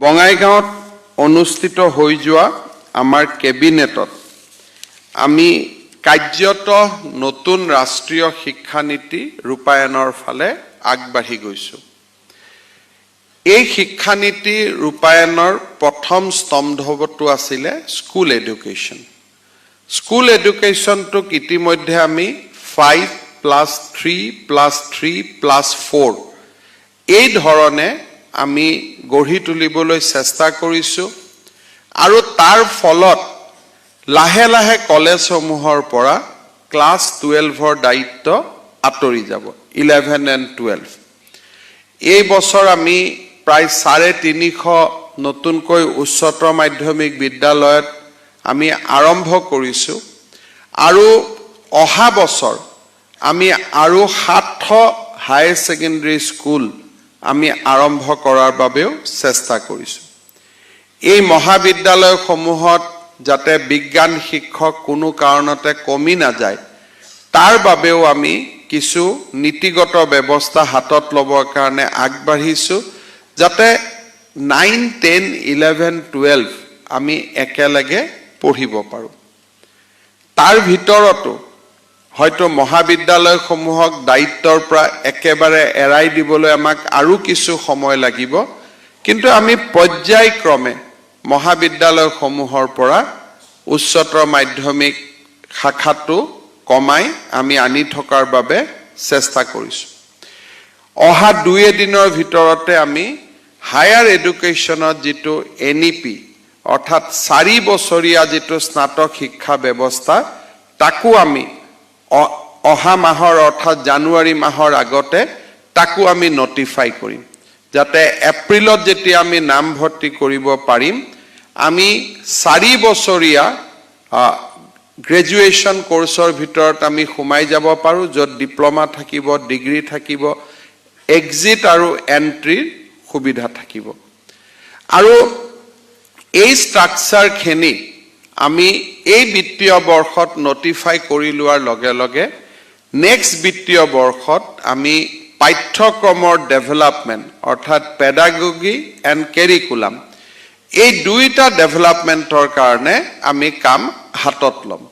বঙাইগাঁৱত অনুষ্ঠিত হৈ যোৱা আমাৰ কেবিনেটত আমি কাৰ্যত নতুন ৰাষ্ট্ৰীয় শিক্ষা নীতি ৰূপায়ণৰ ফালে আগবাঢ়ি গৈছো। এই শিক্ষা নীতি ৰূপায়ণৰ প্ৰথম স্তম্ভটো আছিল স্কুল এডুকেশ্যন। স্কুল এডুকেশ্যনটোক ইতিমধ্যে আমি 5+3+3+4 এই ধৰণে আমি গঢ়ি তুলিবলৈ চেষ্টা কৰিছো আৰু তাৰ ফলত লাহে লাহে কলেজসমূহৰ পৰা ক্লাছ 12ৰ দায়িত্ব আঁতৰি যাব 11 and 12। এই বছৰ আমি প্ৰায় 350 নতুনকৈ উচ্চতৰ মাধ্যমিক বিদ্যালয়ত আমি আৰম্ভ কৰিছো আৰু অহা বছৰ আমি আৰু 700 হায়াৰ ছেকেণ্ডাৰী স্কুল আমি আৰম্ভ কৰাৰ বাবেও চেষ্টা কৰিছো। এই মহাবিদ্যালয়সমূহত যাতে বিজ্ঞান শিক্ষক কোনো কাৰণতে কমি না যায় তাৰ বাবেও আমি কিছু নীতিগত ব্যৱস্থা হাতত লবৰ কাৰণে আগবাঢ়িছো যাতে 9, 10, 11, 12 আমি একেলগে পঢ়িব পাৰো। তাৰ ভিতৰতো হয়তো মহাবিদ্যালয়সমূহক দায়িত্বৰ পৰা একেবাৰে এৰাই দিবলৈ আমাক আৰু কিছু সময় লাগিব, কিন্তু আমি পৰ্যায়ক্ৰমে মহাবিদ্যালয়সমূহৰ পৰা উচ্চতৰ মাধ্যমিক শাখাটো কমাই আমি আনি থকাৰ বাবে চেষ্টা কৰিছো। অহা 2 দিনৰ ভিতৰতে আমি হায়াৰ এডুকেশ্যনত যিটো NEP অৰ্থাৎ 4 বছৰীয়া যিটো স্নাতক শিক্ষা ব্যৱস্থা তাকো আমি অহা মাহৰ অৰ্থাৎ জানুৱাৰী মাহৰ আগতে তাকো আমি নটিফাই কৰিম যাতে এপ্ৰিলত যেতিয়া আমি নামভৰ্তি কৰিব পাৰিম আমি 4 বছৰীয়া গ্ৰেজুৱেশ্যন কোৰ্সৰ ভিতৰত আমি সোমাই যাব পাৰো য'ত ডিপ্লোমা থাকিব, ডিগ্ৰী থাকিব, এক্সিট আৰু এন্ট্ৰিৰ সুবিধা থাকিব। আৰু এই ষ্ট্ৰাকচাৰখিনি আমি এই বিত্তীয় বৰ্ষত নটিফাই কৰি লোৱাৰ লগে লগে নেক্সট বিত্তীয় বৰ্ষত আমি পাঠ্যক্ৰমৰ ডেভেলপমেণ্ট অৰ্থাৎ পেডাগগি এণ্ড কেৰিকুলাম এই দুইটা ডেভেলপমেণ্টৰ কাৰণে আমি কাম হাতত ল'ম।